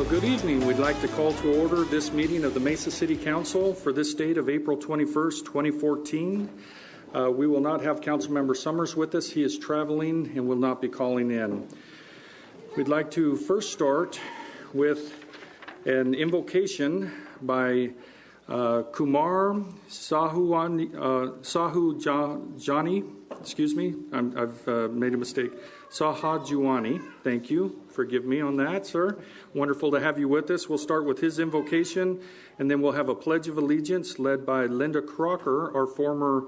Well, good evening. We'd like to call to order this meeting of the Mesa City Council for this date of April 21st, 2014. We will not have Councilmember Summers with us. He is traveling and will not be calling in. We'd like to first start with an invocation by Kumar Sahujani. Excuse me, I've made a mistake. Sahajwani. Thank you. Forgive me on that, sir. Wonderful to have you with us. We'll start with his invocation, and then we'll have a Pledge of Allegiance led by Linda Crocker, our former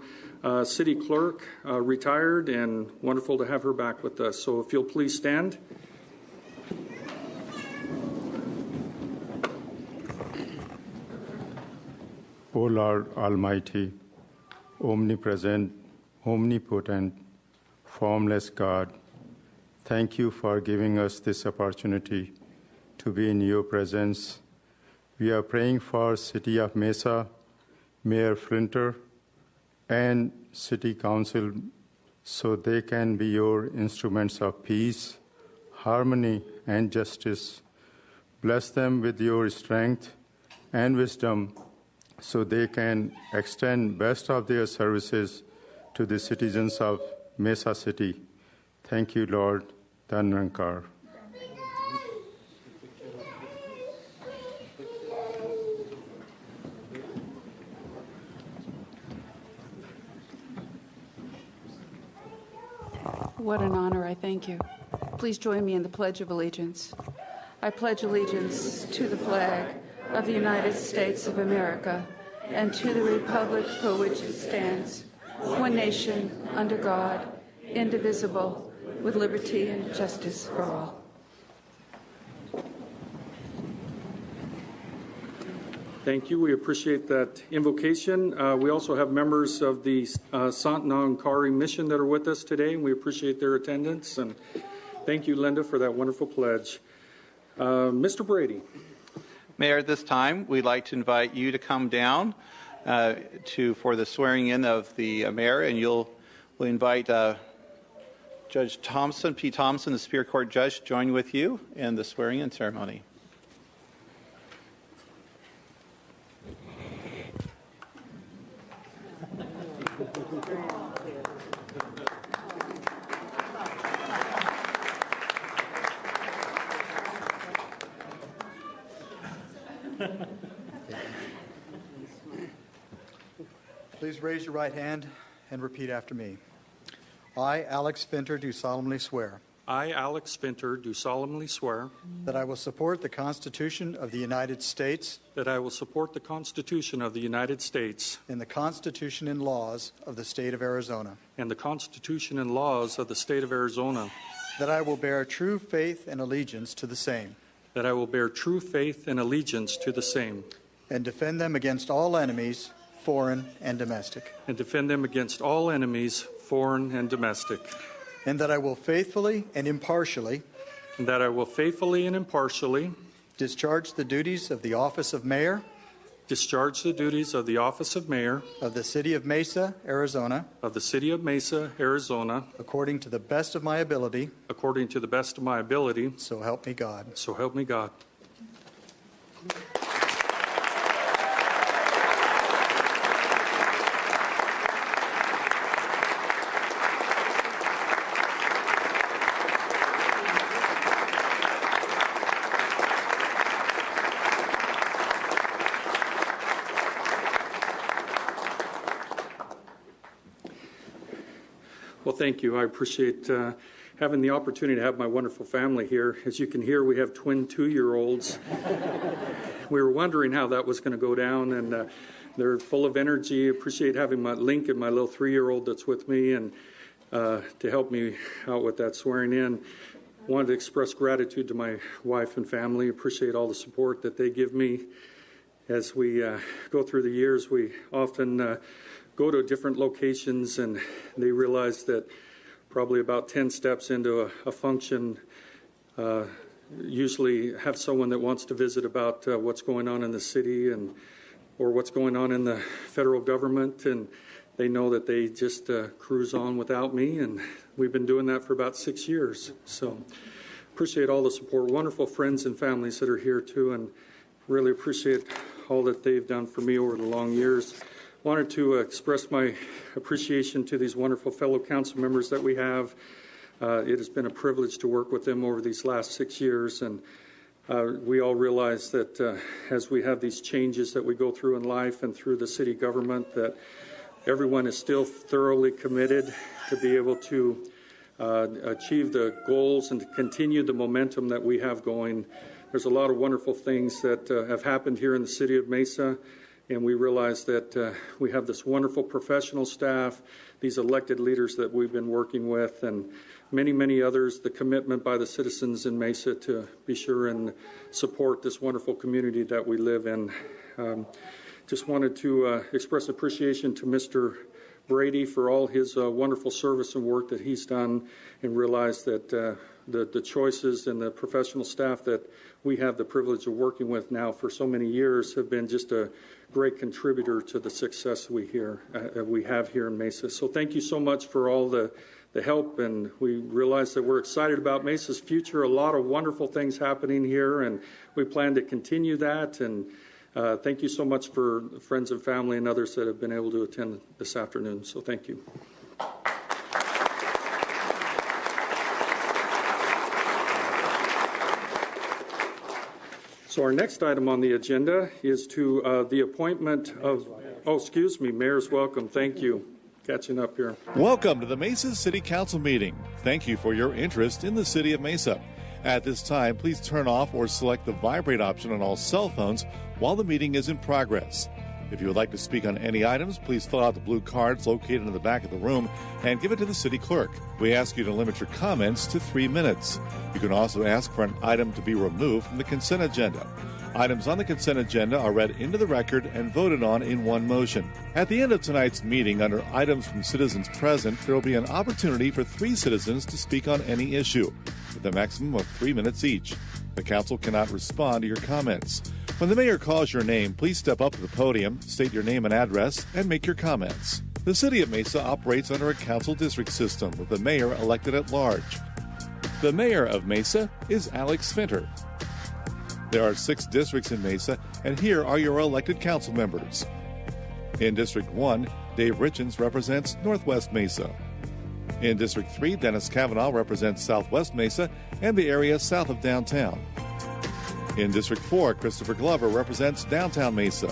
city clerk, retired, and wonderful to have her back with us. So if you'll please stand. O Lord Almighty, omnipresent, omnipotent, formless God, thank you for giving us this opportunity to be in your presence. We are praying for City of Mesa, Mayor Flinter, and City Council so they can be your instruments of peace, harmony, and justice. Bless them with your strength and wisdom so they can extend best of their services to the citizens of Mesa City. Thank you, Lord. Dhanrankar. What an honor. I thank you. Please join me in the Pledge of Allegiance. I pledge allegiance to the flag of the United States of America and to the republic for which it stands, one nation, under God, indivisible, with liberty and justice for all. Thank you. We appreciate that invocation. We also have members of the Sant Nangkari mission that are with us today, and we appreciate their attendance. And thank you, Linda, for that wonderful pledge. Mr. Brady. Mayor, at this time, we'd like to invite you to come down for the swearing in of the mayor, and we'll invite Judge Thompson, P. Thompson, the Superior Court Judge, to join with you in the swearing in ceremony. Please raise your right hand and repeat after me. I, Alex Finter, do solemnly swear. I, Alex Finter, do solemnly swear that I will support the Constitution of the United States. That I will support the Constitution of the United States. And the Constitution and laws of the State of Arizona. And the Constitution and laws of the State of Arizona. That I will bear true faith and allegiance to the same. That I will bear true faith and allegiance to the same. And defend them against all enemies, foreign and domestic. And defend them against all enemies, foreign and domestic. And that I will faithfully and impartially. And that I will faithfully and impartially. Discharge the duties of the office of mayor. Discharge the duties of the office of mayor. Of the city of Mesa, Arizona. Of the city of Mesa, Arizona. According to the best of my ability. According to the best of my ability. So help me God. So help me God. Well, thank you. I appreciate having the opportunity to have my wonderful family here. As you can hear, we have twin 2-year-olds. We were wondering how that was going to go down, and they're full of energy. I appreciate having my Lincoln, my little 3-year-old that's with me, and to help me out with that swearing in. Wanted to express gratitude to my wife and family. Appreciate all the support that they give me. As we go through the years, we often go to different locations, and they realize that probably about 10 steps into a function, usually have someone that wants to visit about what's going on in the city or what's going on in the federal government, and they know that they just cruise on without me, and we've been doing that for about 6 years. So Appreciate all the support. Wonderful friends and families that are here too, and really appreciate all that they've done for me over the long years. Wanted to express my appreciation to these wonderful fellow council members that we have. It has been a privilege to work with them over these last 6 years, and we all realize that as we have these changes that we go through in life and through the city government, that everyone is still thoroughly committed to be able to achieve the goals and to continue the momentum that we have going. There's a lot of wonderful things that have happened here in the city of Mesa, and we realize that we have this wonderful professional staff, these elected leaders that we've been working with, and many, many others, the commitment by the citizens in Mesa to be sure and support this wonderful community that we live in. Just wanted to express appreciation to Mr. Brady for all his wonderful service and work that he's done, and realize that the choices and the professional staff that we have the privilege of working with now for so many years have been just a great contributor to the success we have here in Mesa. So thank you so much for all the help, and we realize that we're excited about Mesa's future. A lot of wonderful things happening here, and we plan to continue that. And thank you so much for friends and family and others that have been able to attend this afternoon. So thank you. So our next item on the agenda is to the appointment of, excuse me, Mayor's welcome. Thank you. Catching up here. Welcome to the Mesa City Council meeting. Thank you for your interest in the City of Mesa. At this time, please turn off or select the vibrate option on all cell phones while the meeting is in progress. If you would like to speak on any items, please fill out the blue cards located in the back of the room and give it to the city clerk. We ask you to limit your comments to 3 minutes. You can also ask for an item to be removed from the consent agenda. Items on the consent agenda are read into the record and voted on in one motion. At the end of tonight's meeting, under items from citizens present, there will be an opportunity for 3 citizens to speak on any issue, with a maximum of 3 minutes each. The council cannot respond to your comments. When the mayor calls your name, please step up to the podium, state your name and address, and make your comments. The City of Mesa operates under a council district system with the mayor elected at large. The mayor of Mesa is Alex Finter. There are 6 districts in Mesa, and here are your elected council members. In District 1, Dave Richens represents Northwest Mesa. In District 3, Dennis Kavanaugh represents Southwest Mesa and the area south of downtown. In District 4, Christopher Glover represents downtown Mesa.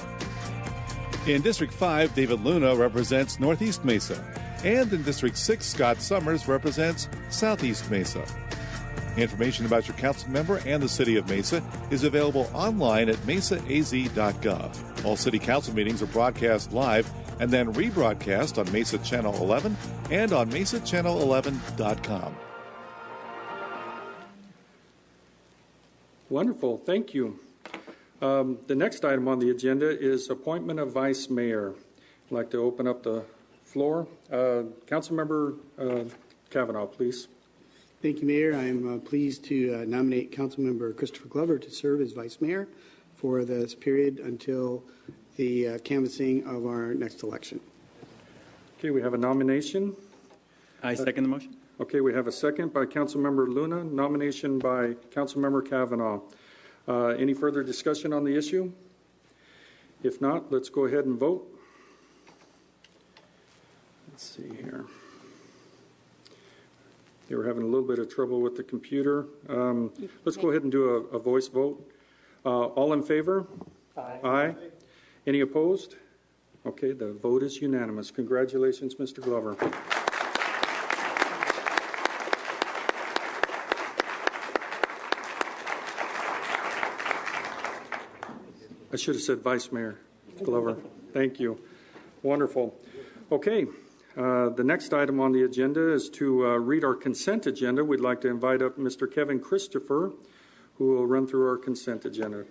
In District 5, David Luna represents Northeast Mesa. And in District 6, Scott Summers represents Southeast Mesa. Information about your council member and the City of Mesa is available online at mesaaz.gov. All city council meetings are broadcast live and then rebroadcast on Mesa Channel 11 and on mesachannel11.com. Wonderful. Thank you. The next item on the agenda is appointment of vice mayor. I'd like to open up the floor. Councilmember Kavanaugh, please. Thank you, Mayor. I am pleased to nominate Councilmember Christopher Glover to serve as Vice Mayor for this period until the canvassing of our next election. Okay, we have a nomination. I second the motion. Okay, we have a second by Councilmember Luna, nomination by Councilmember Kavanaugh. Any further discussion on the issue? If not, let's go ahead and vote. Let's see here. They were having a little bit of trouble with the computer. Let's go ahead and do a voice vote. All in favor? Aye. Aye. Any opposed? Okay, the vote is unanimous. Congratulations, Mr. Glover. I should have said Vice Mayor Glover. Thank you. Wonderful. Okay. The next item on the agenda is to read our consent agenda. We'd like to invite up Mr. Kevin Christopher, who will run through our consent agenda.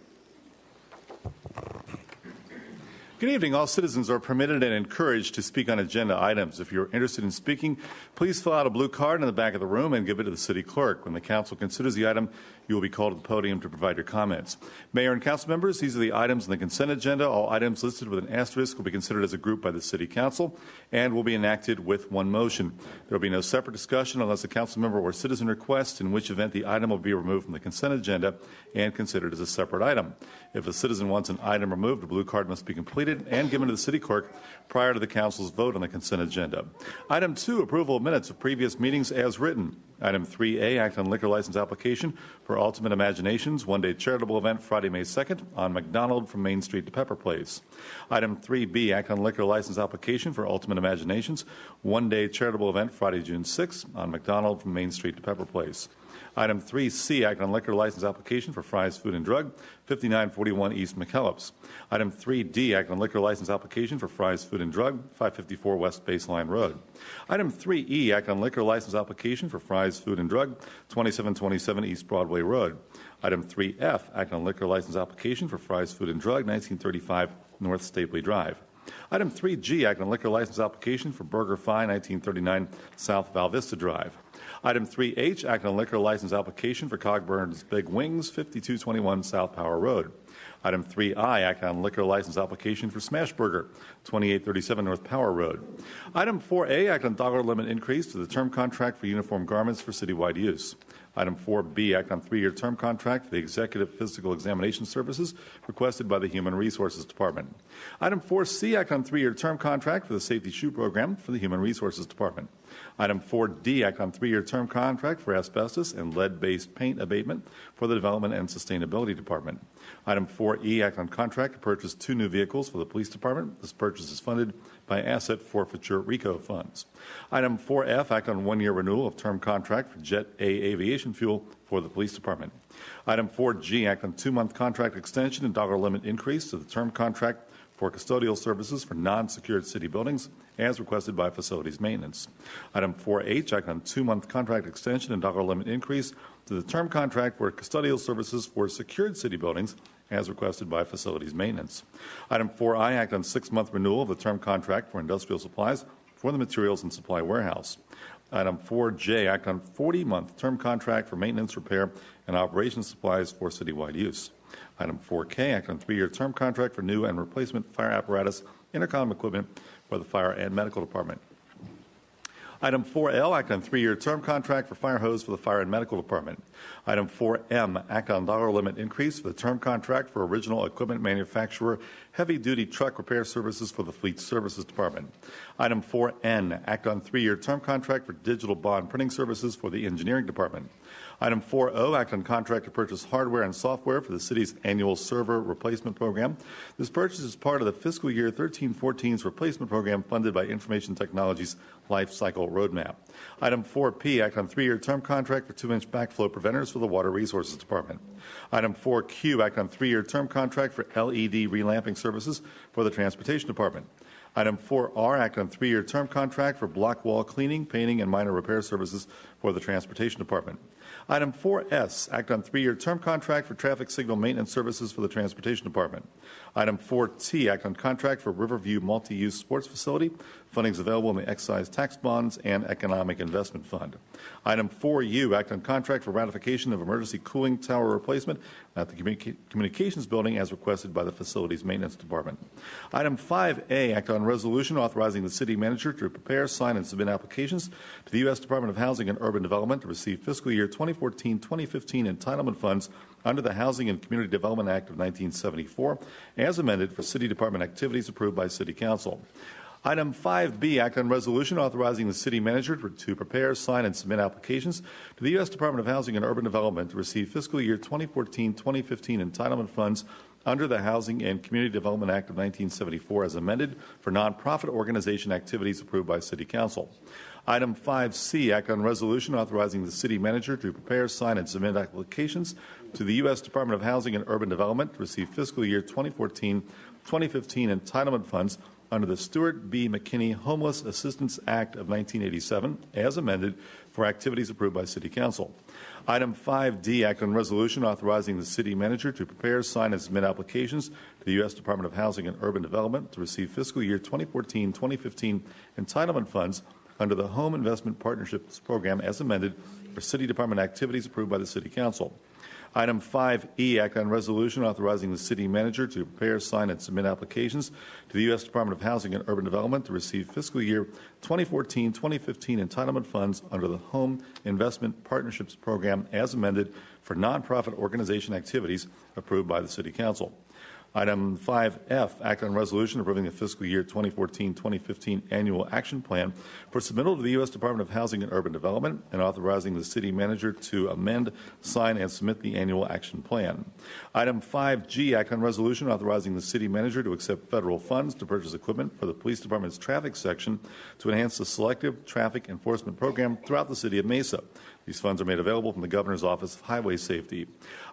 Good evening. All citizens are permitted and encouraged to speak on agenda items. If you're interested in speaking, please fill out a blue card in the back of the room and give it to the city clerk. When the council considers the item, you will be called to the podium to provide your comments. Mayor and council members, these are the items on the consent agenda. All items listed with an asterisk will be considered as a group by the city council and will be enacted with one motion. There will be no separate discussion unless a council member or citizen requests, in which event the item will be removed from the consent agenda and considered as a separate item. If a citizen wants an item removed, a blue card must be completed and given to the city clerk prior to the council's vote on the consent agenda. Item 2, approval of minutes of previous meetings as written. Item 3A, act on liquor license application for Ultimate Imaginations, one-day charitable event Friday, May 2nd on McDonald from Main Street to Pepper Place. Item 3B, act on liquor license application for Ultimate Imaginations, one-day charitable event Friday, June 6th on McDonald from Main Street to Pepper Place. Item 3C, act on liquor license application for Fry's Food and Drug, 5941 East McKellips. Item 3D, act on liquor license application for Fry's Food and Drug, 554 West Baseline Road. Item 3E, act on liquor license application for Fry's Food and Drug, 2727 East Broadway Road. Item 3F, act on liquor license application for Fry's Food and Drug, 1935 North Stapley Drive. Item 3G, act on liquor license application for Burger Fi, 1939 South Val Vista Drive. Item 3H, act on liquor license application for Cogburn's Big Wings, 5221 South Power Road. Item 3I, act on liquor license application for Smashburger, 2837 North Power Road. Item 4A, act on dollar limit increase to the term contract for uniform garments for citywide use. Item 4B, act on 3-year term contract for the Executive Physical Examination Services requested by the Human Resources Department. Item 4C, act on 3-year term contract for the Safety Shoe Program for the Human Resources Department. Item 4D, act on 3-year term contract for asbestos and lead-based paint abatement for the Development and Sustainability Department. Item 4E, act on contract to purchase 2 new vehicles for the Police Department. This purchase is funded by Asset Forfeiture RICO funds. Item 4F, act on 1-year renewal of term contract for Jet A aviation fuel for the Police Department. Item 4G, act on 2-month contract extension and dollar limit increase to the term contract for custodial services for non-secured city buildings as requested by Facilities Maintenance. Item 4H, act on 2-month contract extension and dollar limit increase to the term contract for custodial services for secured city buildings as requested by Facilities Maintenance. Item 4I, act on 6-month renewal of the term contract for industrial supplies for the Materials and Supply Warehouse. Item 4J, act on 40-month term contract for maintenance, repair, and operations supplies for citywide use. Item 4K, act on 3-year term contract for new and replacement fire apparatus intercom equipment for the Fire and Medical Department. Item 4L, act on 3-year term contract for fire hose for the Fire and Medical Department. Item 4M, act on dollar limit increase for the term contract for original equipment manufacturer heavy-duty truck repair services for the Fleet Services Department. Item 4N, act on 3-year term contract for digital bond printing services for the Engineering Department. Item 4O, act on contract to purchase hardware and software for the city's annual server replacement program. This purchase is part of the fiscal year 13-14's replacement program funded by Information Technology's Life Cycle Roadmap. Item 4P, act on 3-year term contract for 2-inch backflow preventers for the Water Resources Department. Item 4Q, act on 3-year term contract for LED relamping services for the Transportation Department. Item 4R, act on 3-year term contract for block wall cleaning, painting, and minor repair services for the Transportation Department. Item 4S, act on 3-year term contract for traffic signal maintenance services for the Transportation Department. Item 4T, act on contract for Riverview Multi-Use Sports Facility. Funding is available in the Excise Tax Bonds and Economic Investment Fund. Item 4U, act on contract for ratification of emergency cooling tower replacement at the Communications Building as requested by the Facilities Maintenance Department. Item 5A, act on resolution authorizing the city manager to prepare, sign, and submit applications to the U.S. Department of Housing and Urban Development to receive fiscal year 2014-2015 entitlement funds under the Housing and Community Development Act of 1974, as amended for City Department activities approved by City Council. Item 5B, act on resolution authorizing the city manager to prepare, sign, and submit applications to the U.S. Department of Housing and Urban Development to receive fiscal year 2014-2015 entitlement funds under the Housing and Community Development Act of 1974 as amended for nonprofit organization activities approved by City Council. Item 5C, act on resolution authorizing the city manager to prepare, sign, and submit applications to the U.S. Department of Housing and Urban Development to receive fiscal year 2014-2015 entitlement funds under the Stuart B. McKinney Homeless Assistance Act of 1987, as amended, for activities approved by City Council. Item 5D, act on resolution authorizing the city manager to prepare, sign, and submit applications to the U.S. Department of Housing and Urban Development to receive fiscal year 2014-2015 entitlement funds under the Home Investment Partnerships Program as amended for City Department activities approved by the City Council. Item 5E, act on resolution authorizing the city manager to prepare, sign, and submit applications to the U.S. Department of Housing and Urban Development to receive fiscal year 2014-2015 entitlement funds under the Home Investment Partnerships Program as amended for nonprofit organization activities approved by the City Council. Item 5F, act on resolution approving the fiscal year 2014-2015 annual action plan for submittal to the U.S. Department of Housing and Urban Development and authorizing the city manager to amend, sign, and submit the annual action plan. Item 5G, act on resolution authorizing the city manager to accept federal funds to purchase equipment for the police department's traffic section to enhance the selective traffic enforcement program throughout the city of Mesa. These funds are made available from the Governor's Office of Highway Safety.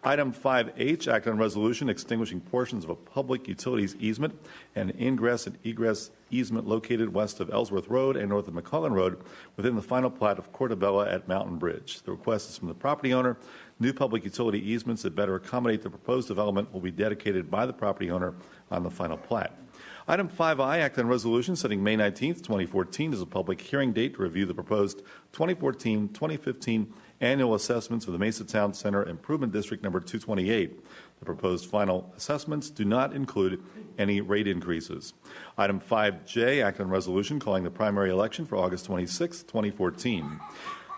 Item 5H, act on resolution extinguishing portions of a public utilities easement and ingress and egress easement located west of Ellsworth Road and north of McCullen Road within the final plat of Cortabella at Mountain Bridge. The request is from the property owner. New public utility easements that better accommodate the proposed development will be dedicated by the property owner on the final plat. Item 5I, act on resolution setting May 19, 2014 as a public hearing date to review the proposed 2014-2015 annual assessments for the Mesa Town Center Improvement District number 228. The proposed final assessments do not include any rate increases. Item 5J, act on resolution calling the primary election for August 26, 2014.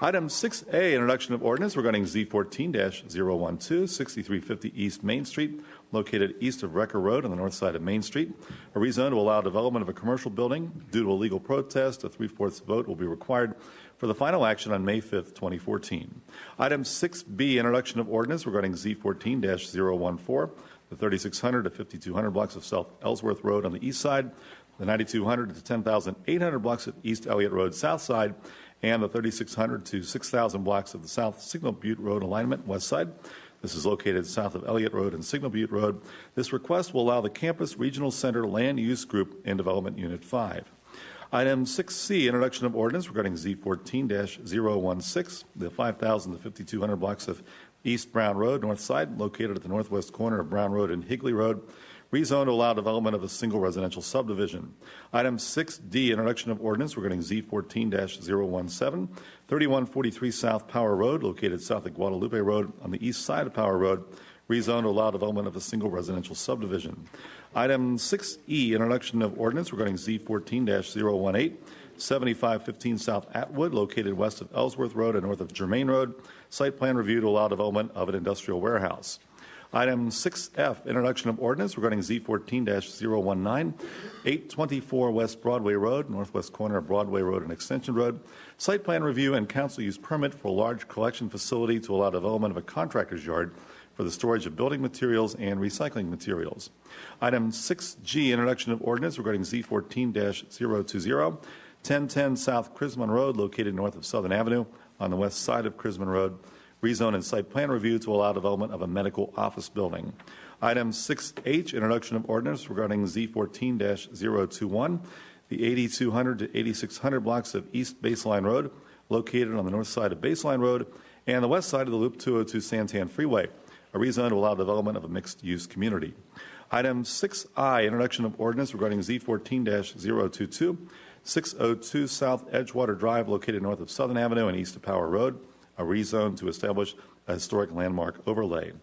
Item 6A, introduction of ordinance regarding Z14-012, 6350 East Main Street, located east of Wrecker Road on the north side of Main Street. A rezone to allow development of a commercial building. Due to a legal protest, a 3/4 vote will be required for the final action on May 5, 2014. Item 6B, introduction of ordinance regarding Z14-014, the 3600 to 5200 blocks of South Ellsworth Road on the east side, the 9200 to 10800 blocks of East Elliott Road south side, and the 3600 to 6000 blocks of the South Signal Butte Road alignment west side. This is located south of Elliott Road and Signal Butte Road. This request will allow the Campus Regional Center Land Use Group in Development Unit 5. Item 6C, introduction of ordinance regarding Z14-016, the 5000 to 5200 blocks of East Brown Road, north side, located at the northwest corner of Brown Road and Higley Road, rezoned to allow development of a single residential subdivision. Item 6D, introduction of ordinance regarding Z14-017, 3143 South Power Road, located south of Guadalupe Road on the east side of Power Road, rezoned to allow development of a single residential subdivision. Item 6E, introduction of ordinance regarding Z14-018, 7515 South Atwood, located west of Ellsworth Road and north of Germain Road, site plan review to allow development of an industrial warehouse. Item 6F, introduction of ordinance regarding Z14-019, 824 West Broadway Road, northwest corner of Broadway Road and Extension Road, site plan review and council use permit for a large collection facility to allow development of a contractor's yard for the storage of building materials and recycling materials. Item 6G, introduction of ordinance regarding Z14-020, 1010 South Crisman Road, located north of Southern Avenue on the west side of Crisman Road, rezone and site plan review to allow development of a medical office building. Item 6H, introduction of ordinance regarding Z14-021, the 8200 to 8600 blocks of East Baseline Road, located on the north side of Baseline Road and the west side of the Loop 202 Santan Freeway, a rezone to allow development of a mixed-use community. Item 6I, introduction of ordinance regarding Z14-022, 602 South Edgewater Drive, located north of Southern Avenue and east of Power Road, a rezone to establish a historic landmark overlay.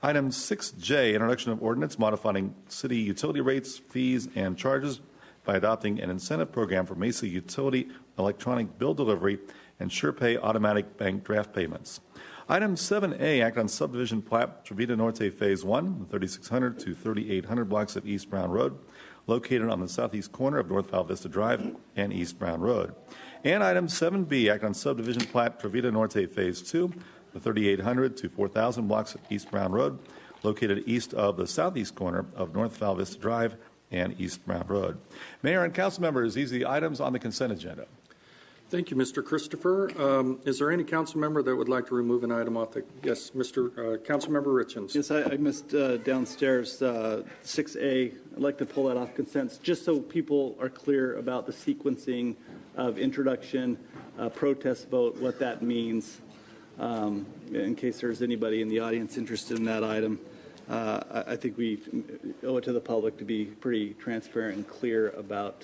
Item 6J, introduction of ordinance modifying city utility rates, fees, and charges by adopting an incentive program for Mesa Utility electronic bill delivery and SurePay automatic bank draft payments. Item 7A, act on subdivision plat Trevita Norte Phase 1, 3600 to 3800 blocks of East Brown Road, located on the southeast corner of North Val Vista Drive and East Brown Road. And item 7B, act on subdivision plat Trevita Norte Phase 2, the 3800 to 4000 blocks of East Brown Road, located east of the southeast corner of North Val Vista Drive and East Brown Road. Mayor and council members, these are the items on the consent agenda. Thank you, Mr. Christopher. Is there any council member that would like to remove an item off the? Yes, Mr. Councilmember Richens. Yes, I missed downstairs 6A. I'd like to pull that off consent, just so people are clear about the sequencing of introduction, protest vote, what that means, in case there's anybody in the audience interested in that item. I think we owe it to the public to be pretty transparent and clear about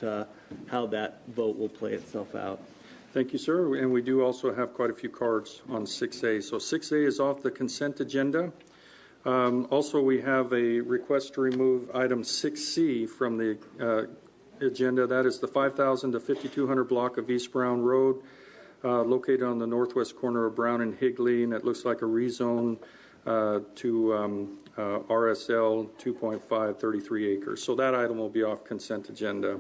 how that vote will play itself out. Thank you, sir. And we do also have quite a few cards on 6A. So 6A is off the consent agenda. Also, we have a request to remove item 6C from the agenda. That is the 5,000 to 5,200 block of East Brown Road, located on the northwest corner of Brown and Higley, and it looks like a rezone to RSL 2.5, 33 acres. So that item will be off consent agenda.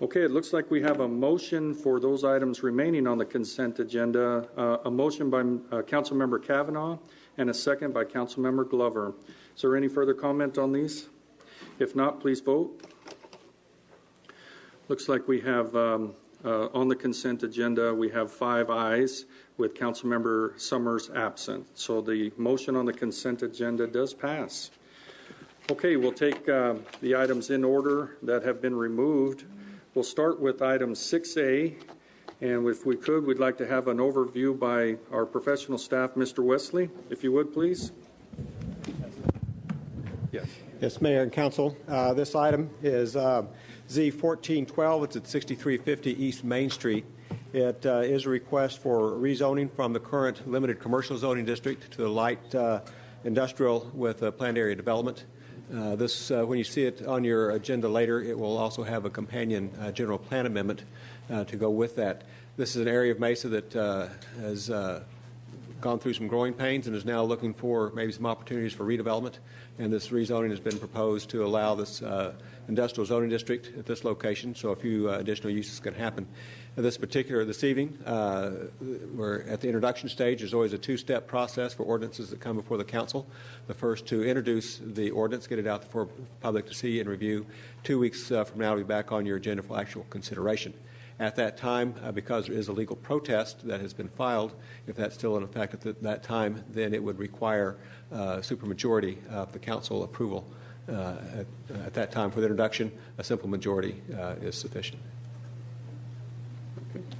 Okay, it looks like we have a motion for those items remaining on the consent agenda. A motion by Councilmember Kavanaugh and a second by Councilmember Glover. Is there any further comment on these? If not, please vote. Looks like we have on the consent agenda, we have 5 ayes with Councilmember Summers absent. So the motion on the consent agenda does pass. Okay, we'll take the items in order that have been removed. We'll start with item 6A, and if we could, we'd like to have an overview by our professional staff, Mr. Wesley, if you would, please. Yes. Yes, Mayor and Council. This item is Z1412. It's at 6350 East Main Street. It is a request for rezoning from the current limited commercial zoning district to the light industrial with a planned area development. When you see it on your agenda later, it will also have a companion general plan amendment to go with that. This is an area of Mesa that has gone through some growing pains and is now looking for maybe some opportunities for redevelopment. And this rezoning has been proposed to allow this industrial zoning district at this location, so a few additional uses can happen. This evening, we're at the introduction stage. There's always a 2-step process for ordinances that come before the council. The first, to introduce the ordinance, get it out for the public to see and review. 2 weeks from now, it'll be back on your agenda for actual consideration. At that time, because there is a legal protest that has been filed, if that's still in effect at that time, then it would require supermajority of the council approval. At that time, for the introduction, a simple majority is sufficient.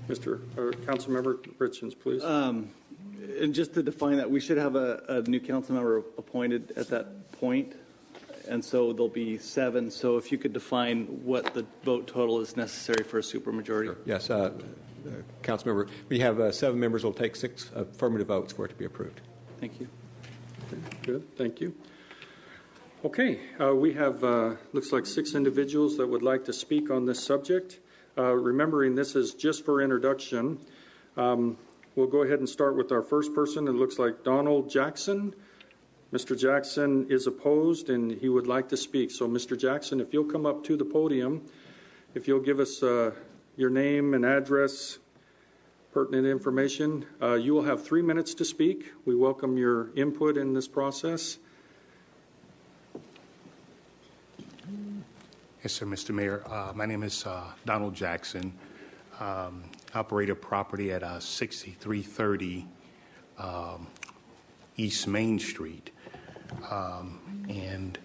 Councilmember Richens, please. And just to define that, we should have a new council member appointed at that point, and so there'll be 7. So if you could define what the vote total is necessary for a supermajority. Sure. Yes, council member. We have 7 members. Will take 6 affirmative votes for it to be approved. Thank you. Good, thank you. Okay, we have looks like 6 individuals that would like to speak on this subject. Remembering this is just for introduction, we'll go ahead and start with our first person. It looks like Donald Jackson. Mr. Jackson is opposed and he would like to speak. So, Mr. Jackson, if you'll come up to the podium, if you'll give us your name and address, pertinent information, you will have 3 minutes to speak. We welcome your input in this process. Yes, sir, Mr. Mayor. My name is Donald Jackson. Operate a property at 6330 East Main Street. The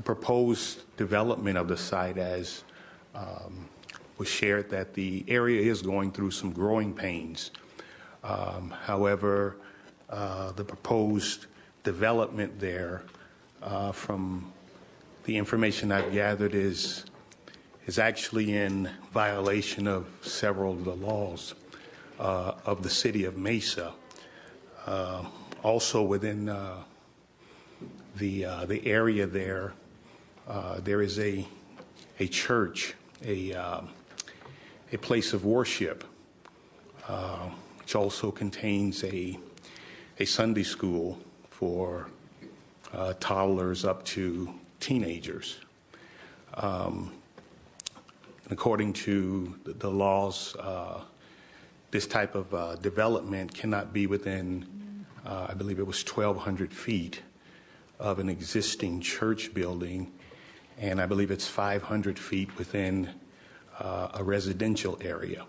proposed development of the site, as was shared, that the area is going through some growing pains. However, the proposed development there, from the information I've gathered, is actually in violation of several of the laws of the city of Mesa. Also within the area there, there is a church, a place of worship, which also contains a Sunday school for toddlers up to teenagers. According to the laws, this type of development cannot be within, I believe it was 1,200 feet of an existing church building, and I believe it's 500 feet within a residential area.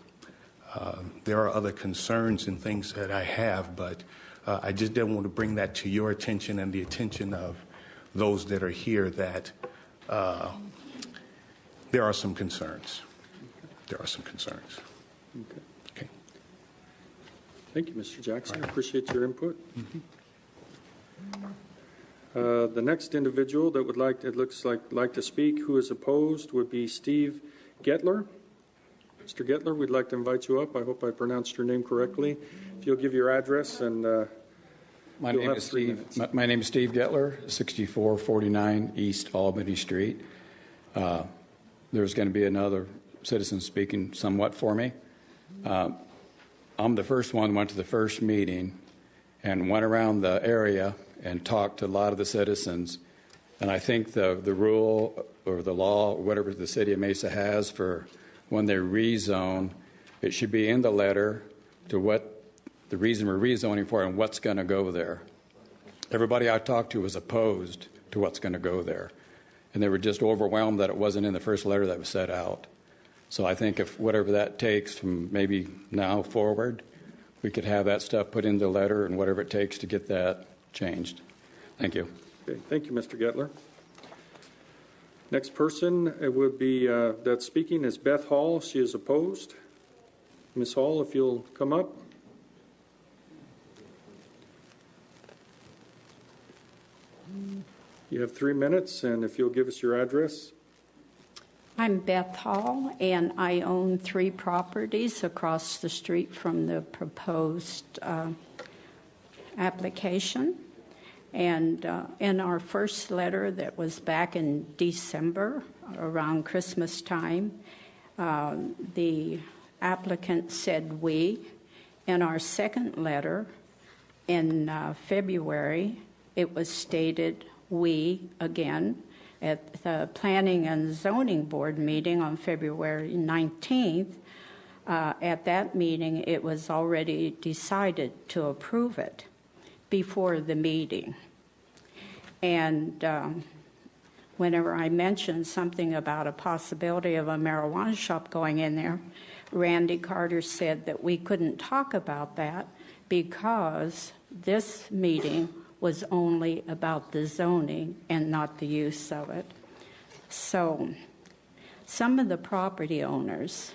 There are other concerns and things that I have, but I just didn't want to bring that to your attention and the attention of those that are here that there are some concerns. There are some concerns. Okay. Okay. Thank you, Mr. Jackson. I appreciate your input. The next individual that would like to speak, who is opposed, would be Steve Getler. Mr. Getler, we'd like to invite you up. I hope I pronounced your name correctly. If you'll give your address and My name is Steve Getler, 6449 East Albany Street. There's going to be another citizen speaking somewhat for me. I'm the first one, went to the first meeting and went around the area and talked to a lot of the citizens. And I think the rule or the law, or whatever the city of Mesa has for when they rezone, it should be in the letter to what the reason we're rezoning for and what's going to go there. Everybody I talked to was opposed to what's going to go there. And they were just overwhelmed that it wasn't in the first letter that was set out. So I think if whatever that takes from maybe now forward, we could have that stuff put in the letter and whatever it takes to get that changed. Thank you. Okay, thank you, Mr. Getler. Next person would be that's speaking is Beth Hall. She is opposed. Ms. Hall, if you'll come up. You have 3 minutes, and if you'll give us your address. I'm Beth Hall, and I own 3 properties across the street from the proposed application. And in our first letter that was back in December, around Christmas time, the applicant said we. In our second letter in February, it was stated we again. At the Planning and Zoning Board meeting on February 19th, at that meeting, it was already decided to approve it before the meeting. And whenever I mentioned something about a possibility of a marijuana shop going in there, Randy Carter said that we couldn't talk about that because this meeting was only about the zoning and not the use of it. So some of the property owners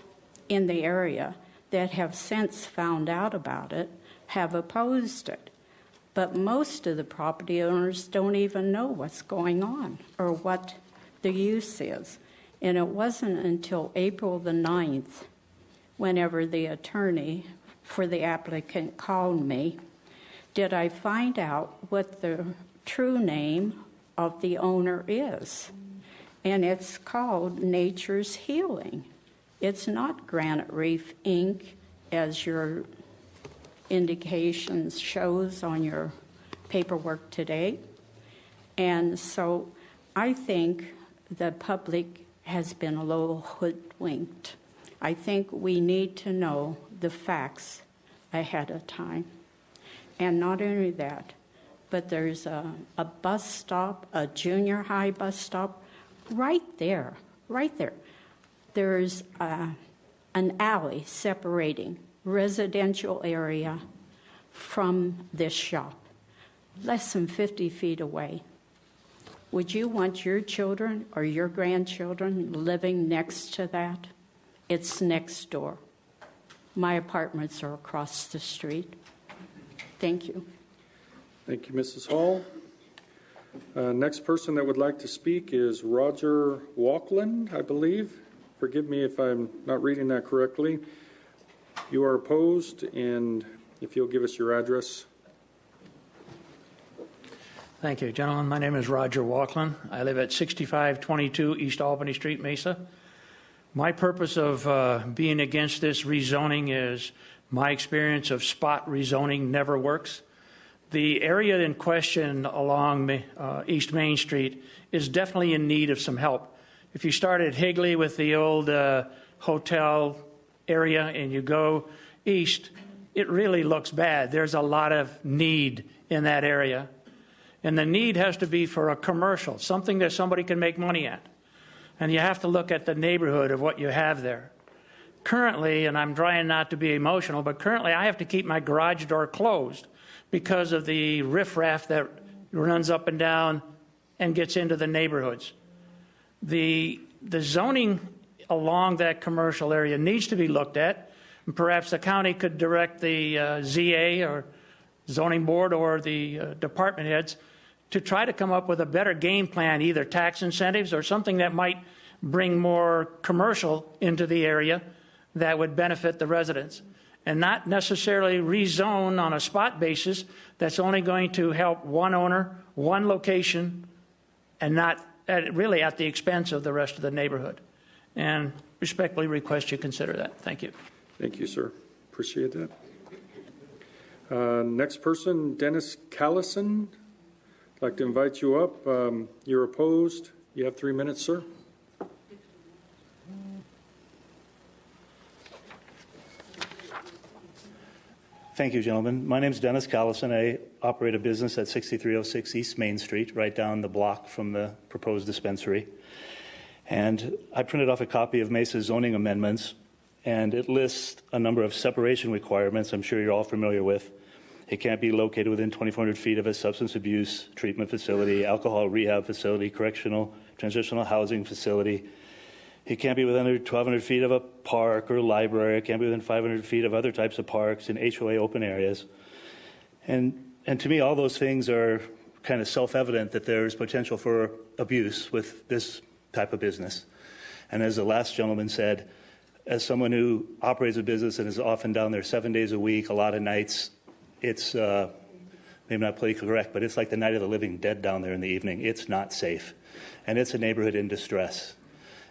in the area that have since found out about it have opposed it. But most of the property owners don't even know what's going on or what the use is. And it wasn't until April the 9th, whenever the attorney for the applicant called me, did I find out what the true name of the owner is. And it's called Nature's Healing. It's not Granite Reef, Inc., as your indications shows on your paperwork today. And so I think the public has been a little hoodwinked. I think we need to know the facts ahead of time. And not only that, but there's a bus stop, a junior high bus stop, right there. There's an alley separating residential area from this shop, less than 50 feet away. Would you want your children or your grandchildren living next to that? It's next door. My apartments are across the street. Thank you. Thank you, Mrs. Hall. Next person that would like to speak is Roger Walkland, I believe. Forgive me if I'm not reading that correctly. You are opposed, and if you'll give us your address. Thank you, gentlemen. My name is Roger Walkland. I live at 6522 East Albany Street, Mesa. My purpose of being against this rezoning is my experience of spot rezoning never works. The area in question along East Main Street is definitely in need of some help. If you start at Higley with the old hotel area and you go east, it really looks bad. There's a lot of need in that area. And the need has to be for a commercial, something that somebody can make money at. and you have to look at the neighborhood of what you have there. Currently, and I'm trying not to be emotional, but currently I have to keep my garage door closed because of the riffraff that runs up and down and gets into the neighborhoods. The zoning along that commercial area needs to be looked at, and perhaps the county could direct the ZA or zoning board or the department heads to try to come up with a better game plan, either tax incentives or something that might bring more commercial into the area that would benefit the residents, and not necessarily rezone on a spot basis that's only going to help one owner, one location, and not really at the expense of the rest of the neighborhood. And respectfully request you consider that. Thank you. Thank you, sir. Appreciate that. Next person, Dennis Callison. I'd like to invite you up. You're opposed. You have 3 minutes, sir. Thank you, gentlemen. My name is Dennis Callison. I operate a business at 6306 East Main Street, right down the block from the proposed dispensary. And I printed off a copy of Mesa's zoning amendments, and it lists a number of separation requirements I'm sure you're all familiar with. It can't be located within 2,400 feet of a substance abuse treatment facility, alcohol rehab facility, correctional, transitional housing facility. It can't be within 1,200 feet of a park or library. It can't be within 500 feet of other types of parks and HOA open areas. And to me, all those things are kind of self-evident that there's potential for abuse with this type of business. And as the last gentleman said, as someone who operates a business and is often down there 7 days a week, a lot of nights, it's maybe not politically correct, but it's like the night of the living dead down there in the evening. It's not safe. And it's a neighborhood in distress.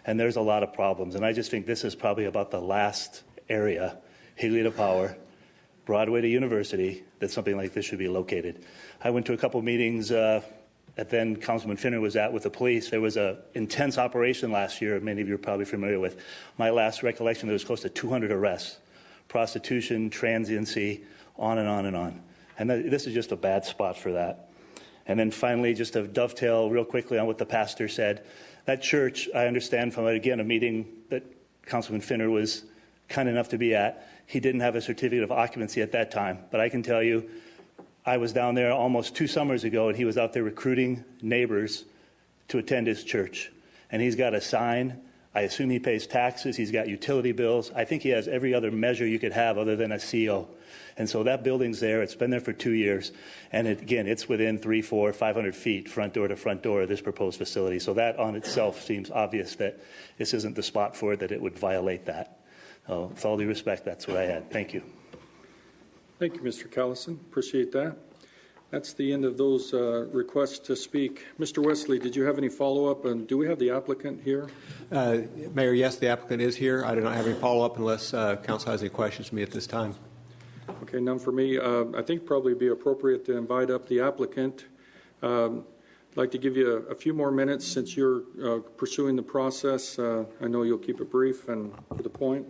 And there's a lot of problems. And I just think this is probably about the last area, Higley to Power, Broadway to University, that something like this should be located. I went to a couple meetings that then Councilman Finner was at with the police. There was an intense operation last year, many of you are probably familiar with. My last recollection, there was close to 200 arrests, prostitution, transiency, on and on and on. And this is just a bad spot for that. And then finally, just to dovetail real quickly on what the pastor said, that church, I understand from, again, a meeting that Councilman Finner was kind enough to be at, he didn't have a certificate of occupancy at that time. But I can tell you, I was down there almost 2 summers ago, and he was out there recruiting neighbors to attend his church. And he's got a sign. I assume he pays taxes. He's got utility bills. I think he has every other measure you could have other than a CO. And so that building's there. It's been there for 2 years. And again, it's within 300, 400, 500 feet, front door to front door of this proposed facility. So that on itself seems obvious that this isn't the spot for it, that it would violate that. With all due respect, that's what I had. Thank you. Thank you, Mr. Callison. Appreciate that. That's the end of those requests to speak. Mr. Wesley, did you have any follow-up? And do we have the applicant here? Mayor, yes, the applicant is here. I do not have any follow-up unless council has any questions for me at this time. Okay, none for me. I think probably be appropriate to invite up the applicant. I'd like to give you a few more minutes since you're pursuing the process. I know you'll keep it brief and to the point.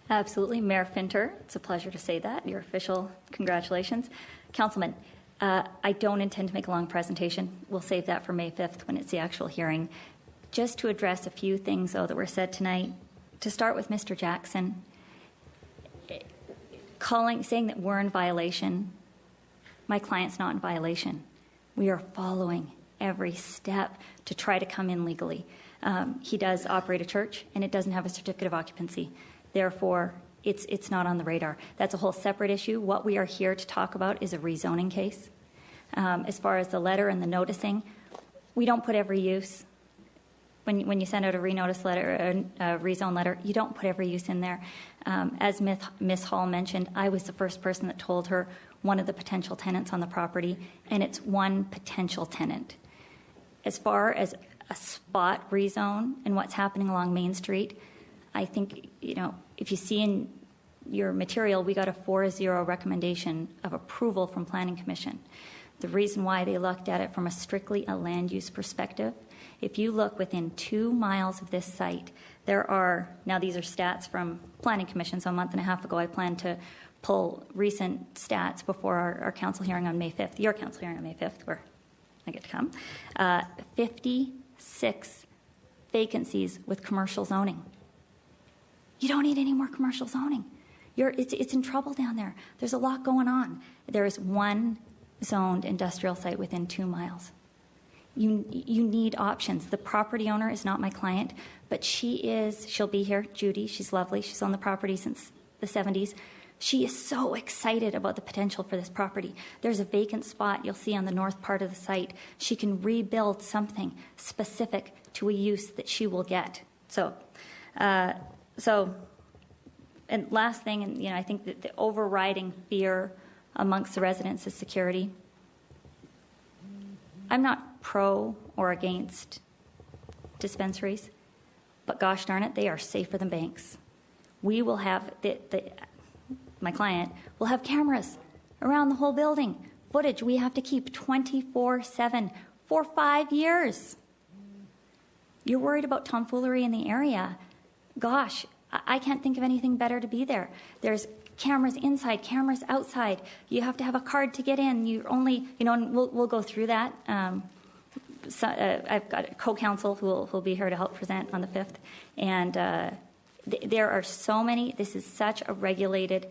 Absolutely. Mayor Finter, it's a pleasure to say that. Your official congratulations. Councilman, I don't intend to make a long presentation. We'll save that for May 5th when it's the actual hearing. Just to address a few things, though, that were said tonight. To start with Mr. Jackson, saying that we're in violation, my client's not in violation. We are following every step to try to come in legally. He does operate a church, and it doesn't have a certificate of occupancy. Therefore, it's not on the radar. That's a whole separate issue. What we are here to talk about is a rezoning case. As far as the letter and the noticing, we don't put every use. When you send out a renotice letter, a rezone letter, you don't put every use in there. As Ms. Hall mentioned, I was the first person that told her one of the potential tenants on the property, and it's one potential tenant. As far as a spot rezone and what's happening along Main Street, I think, if you see in your material, we got a 4-0 recommendation of approval from Planning Commission. The reason why they looked at it from a strictly a land use perspective, if you look within 2 miles of this site, there are, now these are stats from Planning Commission, so a month and a half ago I planned to pull recent stats before our council hearing on May 5th, your council hearing on May 5th, where I get to come, 56 vacancies with commercial zoning. You don't need any more commercial zoning. It's in trouble down there. There's a lot going on. There is one zoned industrial site within 2 miles. You need options. The property owner is not my client, but she'll be here, Judy. She's lovely. She's on the property since the 70s. She is so excited about the potential for this property. There's a vacant spot you'll see on the north part of the site. She can rebuild something specific to a use that she will get. So, and last thing, and I think that the overriding fear amongst the residents is security. I'm not pro or against dispensaries, but gosh darn it, they are safer than banks. We will have, my client will have cameras around the whole building, footage we have to keep 24/7 for 5 years. You're worried about tomfoolery in the area. Gosh, I can't think of anything better to be there. There's cameras inside, cameras outside. You have to have a card to get in. You only, and we'll go through that. I've got a co-counsel who'll be here to help present on the 5th. And there are so many. This is such a regulated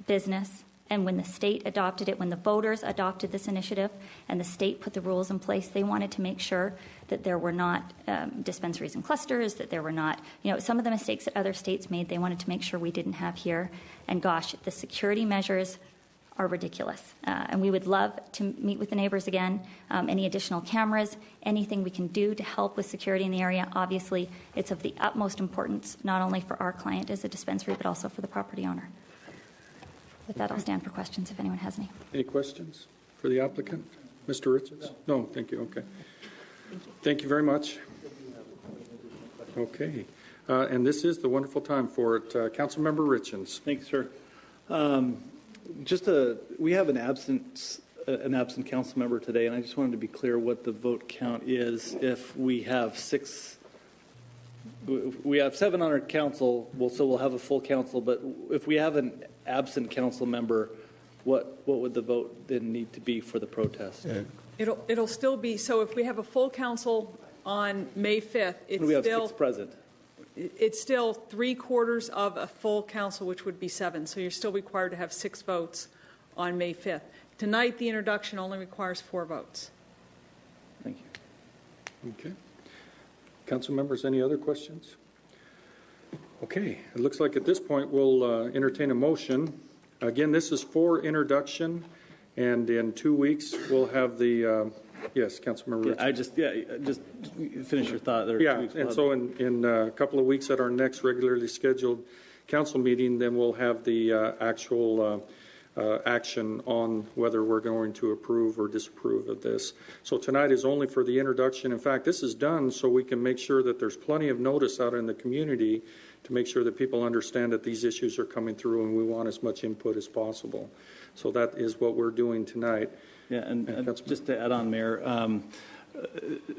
business. And when the state adopted it, when the voters adopted this initiative and the state put the rules in place, they wanted to make sure that there were not dispensaries in clusters, that there were not, some of the mistakes that other states made, they wanted to make sure we didn't have here. And gosh, the security measures are ridiculous. And we would love to meet with the neighbors again. Any additional cameras, anything we can do to help with security in the area. Obviously, it's of the utmost importance, not only for our client as a dispensary, but also for the property owner. With that, I'll stand for questions if anyone has any. Any questions for the applicant? Mr. Richards? No, thank you. Okay. Thank you very much. Okay. And this is the wonderful time for it. Councilmember Richens. Thanks, sir. We have an absent council member today, and I just wanted to be clear what the vote count is. If we have 7 on our council, so we'll have a full council, but if we have an absent council member, what would the vote then need to be for the protest? It'll still be, so if we have a full council on May 5th, we have 6 present. It's still 3/4 of a full council, which would be 7. So you're still required to have 6 votes on May 5th. Tonight, the introduction only requires 4 votes. Thank you. Okay. Council members, any other questions? Okay. It looks like at this point we'll entertain a motion. Again, this is for introduction, and in 2 weeks we'll have the yes, Councilmember. Yeah, just finish your thought there. Yeah, and so in a couple of weeks at our next regularly scheduled council meeting, then we'll have the actual action on whether we're going to approve or disapprove of this. So tonight is only for the introduction. In fact, this is done so we can make sure that there's plenty of notice out in the community to make sure that people understand that these issues are coming through and we want as much input as possible. So that is what we're doing tonight. Yeah, and just to add on, Mayor,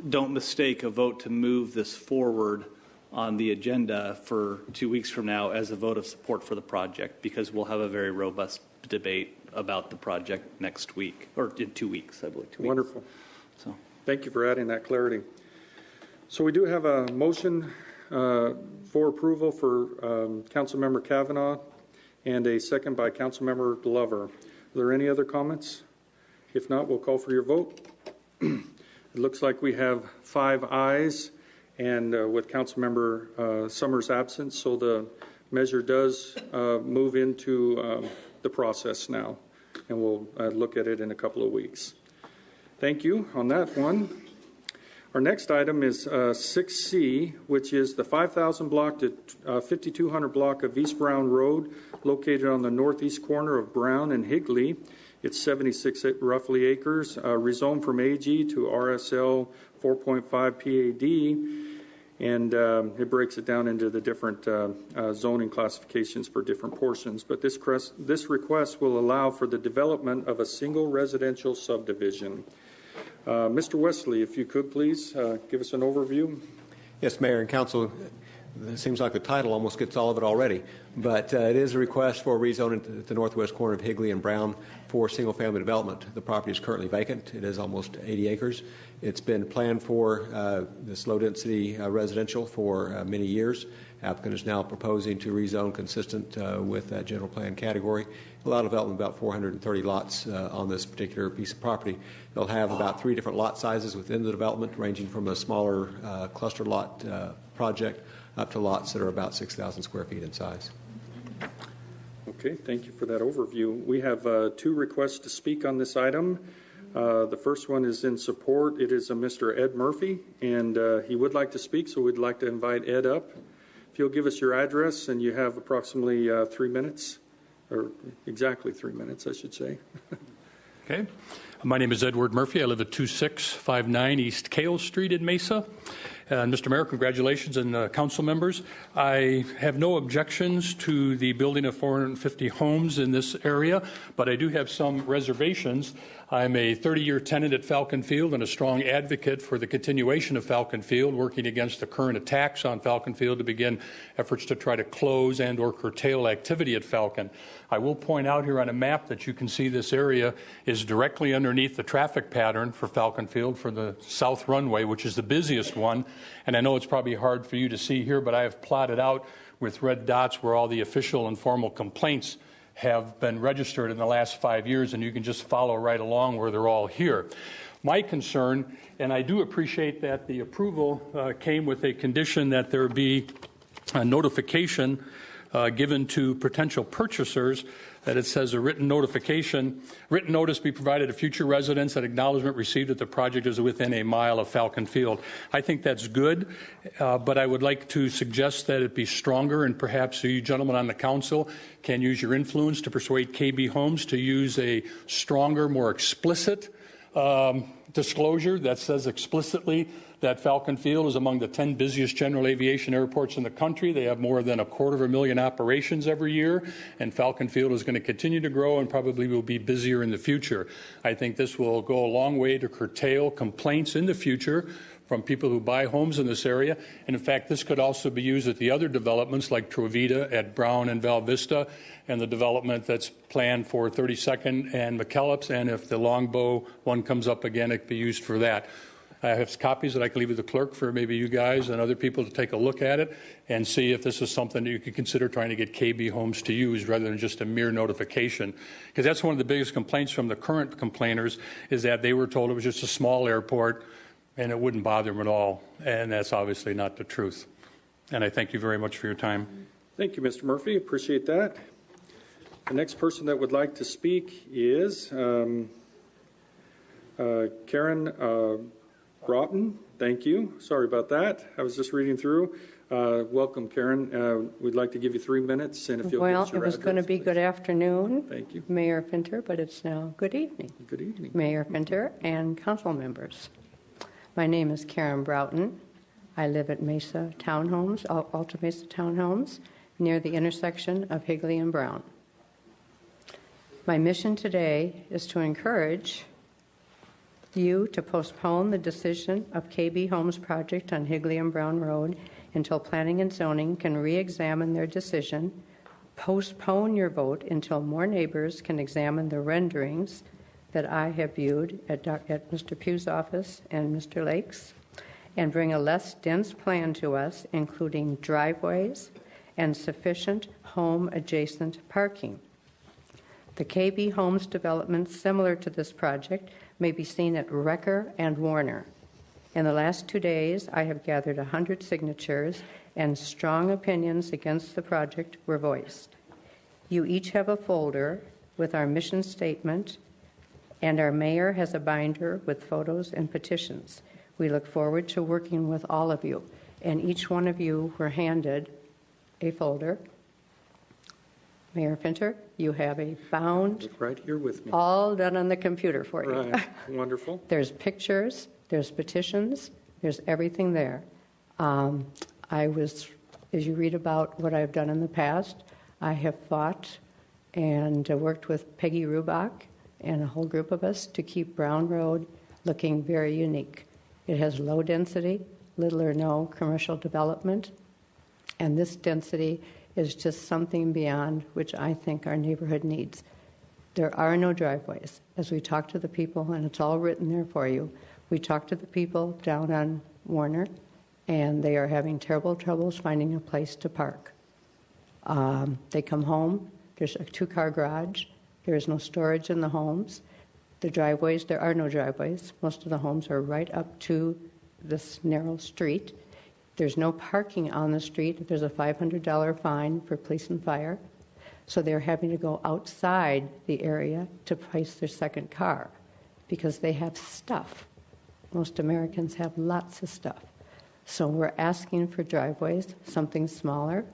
don't mistake a vote to move this forward on the agenda for 2 weeks from now as a vote of support for the project, because we'll have a very robust debate about the project next week, or in 2 weeks, I believe. 2 weeks. Wonderful. So, thank you for adding that clarity. So we do have a motion for approval for Councilmember Kavanaugh and a second by Councilmember Glover. Are there any other comments? If not, we'll call for your vote. It looks like we have 5 ayes, and with Councilmember Summers absent, so the measure does move into the process now, and we'll look at it in a couple of weeks. Thank you on that one. Our next item is 6C, which is the 5,000 block to 5,200 block of East Brown Road, located on the northeast corner of Brown and Higley. It's 76 roughly acres, rezoned from AG to RSL 4.5 PAD, and it breaks it down into the different zoning classifications for different portions. But this request will allow for the development of a single residential subdivision. Mr. Wesley, if you could please give us an overview. Yes, Mayor and Council. it seems like the title almost gets all of it already. But it is a request for rezoning at the northwest corner of Higley and Brown for single-family development. The property is currently vacant. It is almost 80 acres. It's been planned for this low-density residential for many years. Applicant is now proposing to rezone consistent with that general plan category. A lot of development, about 430 lots on this particular piece of property. They'll have about 3 different lot sizes within the development, ranging from a smaller cluster lot project up to lots that are about 6,000 square feet in size. Okay, thank you for that overview. We have 2 requests to speak on this item. The first one is in support. It is a Mr. Ed Murphy, and he would like to speak, so we'd like to invite Ed up. If you'll give us your address, and you have approximately 3 minutes, or exactly 3 minutes, I should say. Okay. My name is Edward Murphy. I live at 2659 East Cale Street in Mesa. Mr. Mayor, congratulations, and council members. I have no objections to the building of 450 homes in this area, but I do have some reservations. I'm a 30-year tenant at Falcon Field and a strong advocate for the continuation of Falcon Field, working against the current attacks on Falcon Field to begin efforts to try to close and or curtail activity at Falcon. I will point out here on a map that you can see this area is directly underneath the traffic pattern for Falcon Field for the south runway, which is the busiest one. And I know it's probably hard for you to see here, but I have plotted out with red dots where all the official and formal complaints have been registered in the last 5 years, and you can just follow right along where they're all here. My concern, and I do appreciate that the approval came with a condition that there be a notification given to potential purchasers, that it says a written notice be provided to future residents that acknowledgement received that the project is within a mile of Falcon Field. I think that's good, but I would like to suggest that it be stronger, and perhaps you gentlemen on the council can use your influence to persuade KB Homes to use a stronger, more explicit disclosure that says explicitly that Falcon Field is among the 10 busiest general aviation airports in the country. They have more than 250,000 operations every year, and Falcon Field is going to continue to grow and probably will be busier in the future. I think this will go a long way to curtail complaints in the future from people who buy homes in this area. And in fact, this could also be used at the other developments like Trovita at Brown and Val Vista, and the development that's planned for 32nd and McKellips. And if the Longbow one comes up again, it could be used for that. I have copies that I can leave with the clerk for maybe you guys and other people to take a look at it and see if this is something that you could consider trying to get KB Homes to use rather than just a mere notification. Because that's one of the biggest complaints from the current complainers, is that they were told it was just a small airport and it wouldn't bother them at all. And that's obviously not the truth. And I thank you very much for your time. Thank you, Mr. Murphy. Appreciate that. The next person that would like to speak is Karen Broughton. Thank you. Sorry about that. I was just reading through. Welcome, Karen. We'd like to give you 3 minutes. And if you'll Well, give us your it was address, going to be please. good afternoon, Thank you. Mayor Finter, but it's now good evening. Good evening. Mayor Finter and council members. My name is Karen Broughton. I live at Mesa Townhomes, Alta Mesa Townhomes, near the intersection of Higley and Brown. My mission today is to encourage you to postpone the decision of KB Homes project on Higley and Brown Road until Planning and Zoning can re-examine their decision. Postpone your vote until more neighbors can examine the renderings that I have viewed at Mr. Pugh's office and Mr. Lake's, and bring a less dense plan to us, including driveways and sufficient home-adjacent parking. The KB Homes developments similar to this project may be seen at Wrecker and Warner. In the last 2 days, I have gathered 100 signatures, and strong opinions against the project were voiced. You each have a folder with our mission statement, and our mayor has a binder with photos and petitions. We look forward to working with all of you, and each one of you were handed a folder. Mayor Finter, you have a bound, right here with me, all done on the computer for you. Right. Wonderful. There's pictures, there's petitions, there's everything there. As you read about what I've done in the past, I have fought and worked with Peggy Rubach and a whole group of us to keep Brown Road looking very unique. It has low density, little or no commercial development, And this density is just something beyond which I think our neighborhood needs. There are no driveways. As we talk to the people, and it's all written there for you, we talked to the people down on Warner, and they are having terrible troubles finding a place to park. They come home, there's a two-car garage, there is no storage in the homes. The driveways, there are no driveways. Most of the homes are right up to this narrow street. There's no parking on the street. There's a $500 fine for police and fire. So they're having to go outside the area to place their second car because they have stuff. Most Americans have lots of stuff. So we're asking for driveways, something smaller.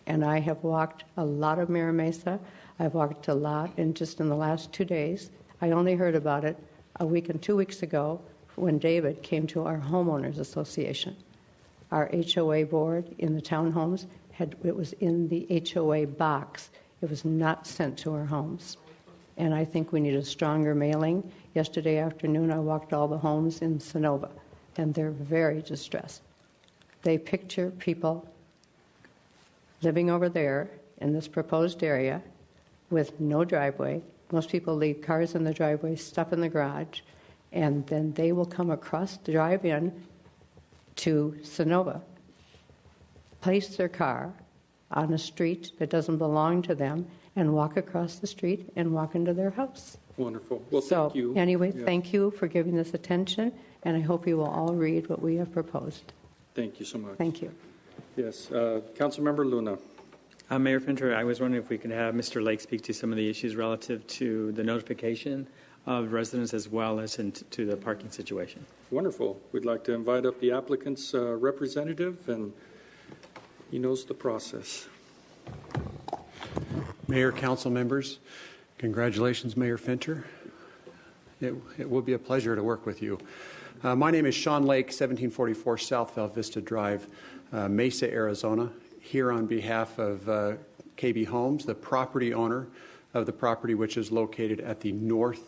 And I have walked a lot of Mira Mesa. I've walked a lot in the last 2 days. I only heard about it a week and 2 weeks ago when David came to our homeowners association. Our HOA board in the townhomes, it was in the HOA box. It was not sent to our homes. And I think we need a stronger mailing. Yesterday afternoon, I walked all the homes in Sonova, and they're very distressed. They picture people living over there in this proposed area with no driveway. Most people leave cars in the driveway, stuff in the garage, and then they will come across the drive-in to Sonova, place their car on a street that doesn't belong to them, and walk across the street and walk into their house. Wonderful. Well, so, thank you. Anyway, Yeah. Thank you for giving this attention, and I hope you will all read what we have proposed. Thank you so much. Thank you. Yes. Councilmember Luna. Mayor Finter, I was wondering if we could have Mr. Lake speak to some of the issues relative to the notification of residents as well as to the parking situation. Wonderful. We'd like to invite up the applicant's representative, and he knows the process. Mayor, council members, congratulations, Mayor Finter. It will be a pleasure to work with you. My name is Sean Lake, 1744 South Val Vista Drive, Mesa, Arizona, here on behalf of KB Homes, the property owner of the property which is located at the northwest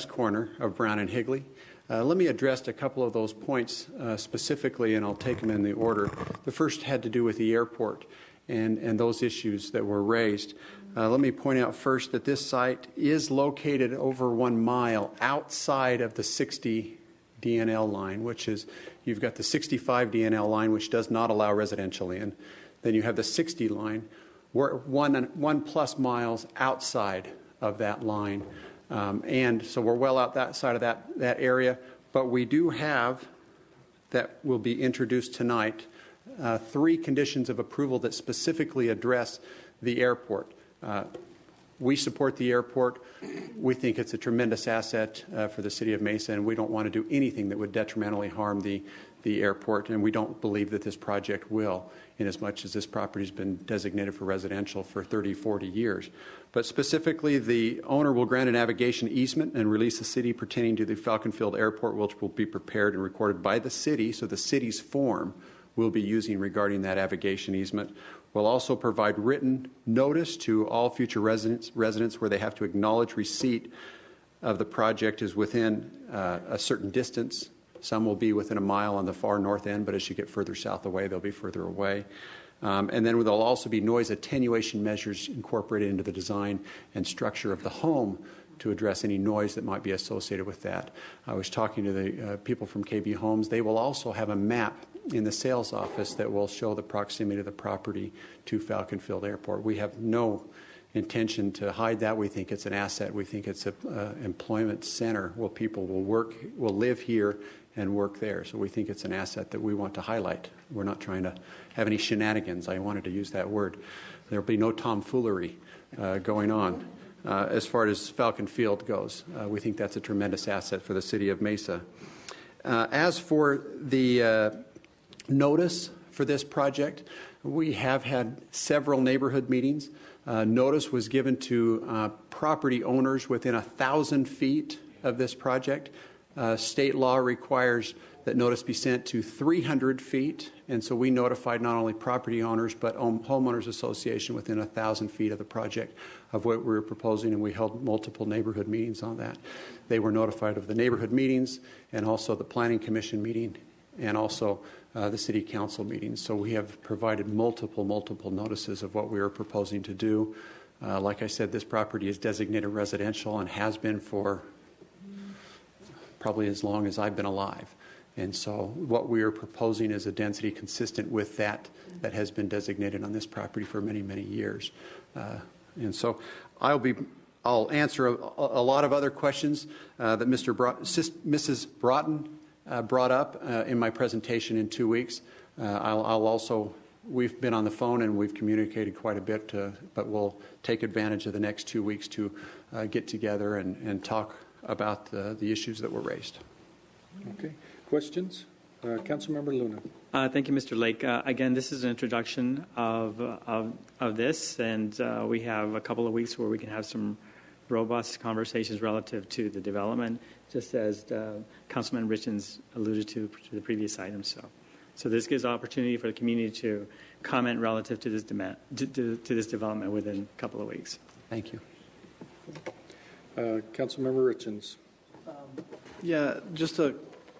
corner of Brown and Higley. Let me address a couple of those points specifically, and I'll take them in the order. The first had to do with the airport and those issues that were raised. Let me point out first that this site is located over 1 mile outside of the 60 DNL line, which is, you've got the 65 DNL line, which does not allow residential in. Then you have the 60 line. We're 1+ miles outside of that line. And so we're well out that side of that area. But we do have, that will be introduced tonight, 3 conditions of approval that specifically address the airport. We support the airport. We think it's a tremendous asset for the city of Mesa, and we don't want to do anything that would detrimentally harm the airport, and we don't believe that this project will, in as much as this property has been designated for residential for 30, 40 years. But specifically, the owner will grant a navigation easement and release the city pertaining to the Falcon Field Airport, which will be prepared and recorded by the city, so the city's form we'll be using regarding that navigation easement. We'll also provide written notice to all future residents where they have to acknowledge receipt of the project is within a certain distance. Some will be within 1 mile on the far north end, but as you get further south away, they'll be further away. And then there'll also be noise attenuation measures incorporated into the design and structure of the home to address any noise that might be associated with that. I was talking to the people from KB Homes. They will also have a map in the sales office that will show the proximity of the property to Falcon Field Airport. We have no intention to hide that. We think it's an asset. We think it's an employment center where people will live here and work there. So we think it's an asset that we want to highlight. We're not trying to have any shenanigans. I wanted to use that word. There will be no tomfoolery going on. As far as Falcon Field goes, we think that's a tremendous asset for the city of Mesa. As for the notice for this project, we have had several neighborhood meetings. Notice was given to property owners within 1,000 feet of this project. State law requires that notice be sent to 300 feet, and so we notified not only property owners but homeowners association within 1,000 feet of the project of what we were proposing, and we held multiple neighborhood meetings on that. They were notified of the neighborhood meetings and also the Planning Commission meeting and also the City Council meetings. So we have provided multiple notices of what we are proposing to do. Like I said, this property is designated residential and has been for probably as long as I've been alive. And so what we are proposing is a density consistent with that has been designated on this property for many, many years. And so I'll answer a lot of other questions that Mrs. Broughton brought up in my presentation in 2 weeks. We've been on the phone and we've communicated quite a bit, but we'll take advantage of the next 2 weeks to get together and talk about the issues that were raised. Okay. Questions? Councilmember Luna. Thank you, Mr. Lake. Again, this is an introduction of this, and we have a couple of weeks where we can have some robust conversations relative to the development, just as Councilman Richens alluded to the previous item. So this gives opportunity for the community to comment relative to this to this development within a couple of weeks. Thank you. Councilmember Richens. Yeah, just a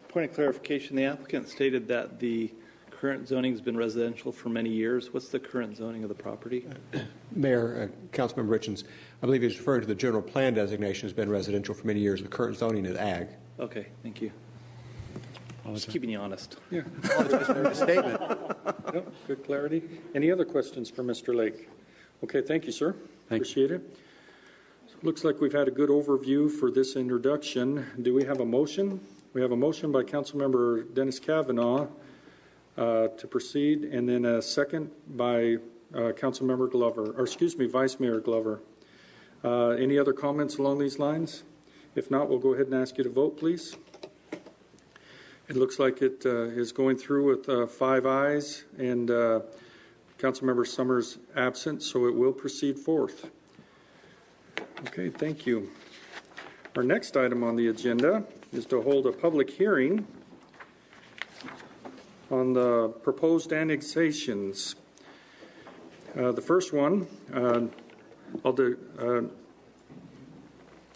point of clarification. The applicant stated that the current zoning has been residential for many years. What's the current zoning of the property? Mayor, Councilmember Richens, I believe he's referring to the general plan designation has been residential for many years. The current zoning is ag. Okay, thank you. Just keeping you honest. Yeah. Statement. Yep, good clarity. Any other questions for Mr. Lake? Okay, thank you, sir. Appreciate it. So it looks like we've had a good overview for this introduction. Do we have a motion? We have a motion by Councilmember Dennis Kavanaugh to proceed, and then a second by Councilmember Glover, or excuse me, Vice Mayor Glover. Any other comments along these lines? If not, we'll go ahead and ask you to vote, please. It looks like it is going through with 5 ayes and Councilmember Summers absent, so it will proceed forth. Okay, thank you. Our next item on the agenda is to hold a public hearing on the proposed annexations. The first one,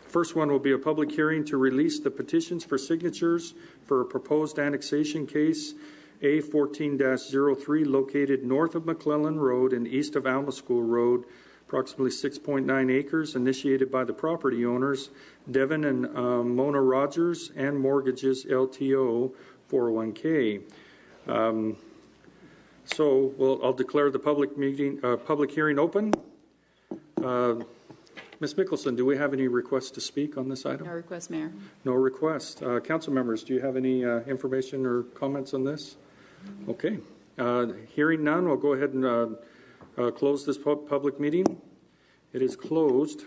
first one will be a public hearing to release the petitions for signatures for a proposed annexation case A14-03 located north of McClellan Road and east of Alma School Road, approximately 6.9 acres, initiated by the property owners, Devin and Mona Rogers, and Mortgages LTO 401k. I'll declare the public hearing open. Ms. Mickelson, do we have any requests to speak on this item? No request, Mayor. No request. Council members, do you have any information or comments on this? Okay. Hearing none, we'll go ahead and close this public meeting. It is closed.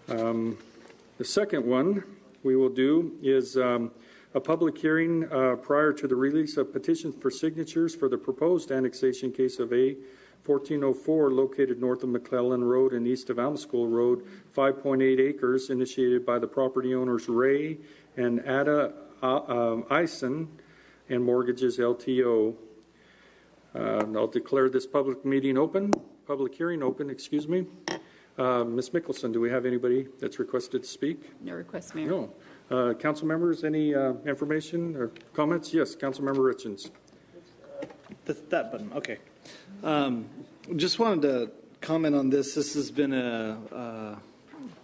The second one we will do is a public hearing prior to the release of petitions for signatures for the proposed annexation case of A1404 located north of McClellan Road and east of Alma School Road, 5.8 acres, initiated by the property owners Ray and Ada Eisen and Mortgages LTO. I'll declare this public hearing open, excuse me. Ms. Mickelson, do we have anybody that's requested to speak? No request, Mayor. No. Council members, any information or comments? Yes, Council Member Richens. That button, okay. Just wanted to comment on this. This has been a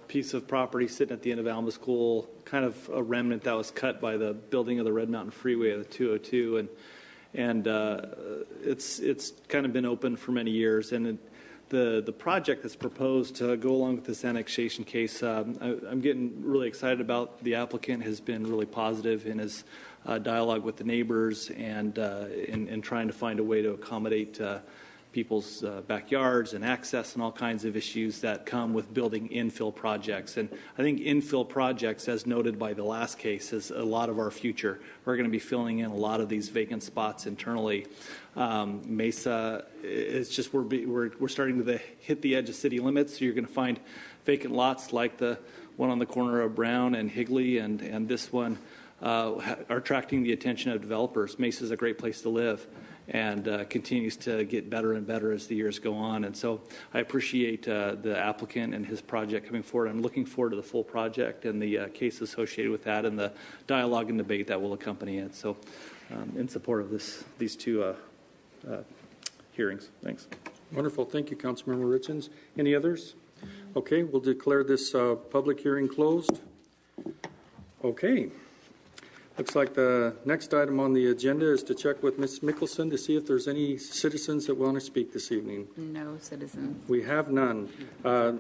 piece of property sitting at the end of Alma School, kind of a remnant that was cut by the building of the Red Mountain Freeway of the 202, and it's kind of been open for many years. And the project that's proposed to go along with this annexation case, I'm getting really excited about. The applicant has been really positive in his dialogue with the neighbors and in trying to find a way to accommodate people's backyards and access and all kinds of issues that come with building infill projects. And I think infill projects, as noted by the last case, is a lot of our future. We're going to be filling in a lot of these vacant spots internally. Mesa, it's just we're starting to hit the edge of city limits. So you're going to find vacant lots like the one on the corner of Brown and Higley, and this one are attracting the attention of developers. Mesa is a great place to live. and continues to get better and better as the years go on. And so I appreciate the applicant and his project coming forward. I'm looking forward to the full project and the case associated with that and the dialogue and debate that will accompany it. So in support of these two hearings. Thanks. Wonderful. Thank you, Councilmember Richens. Any others? Okay, we'll declare this public hearing closed. Okay. Looks like the next item on the agenda is to check with Ms. Mickelson to see if there's any citizens that want to speak this evening. No citizens. We have none.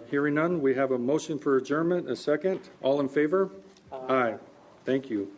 Hearing none, we have a motion for adjournment. A second. All in favor? Aye. Thank you.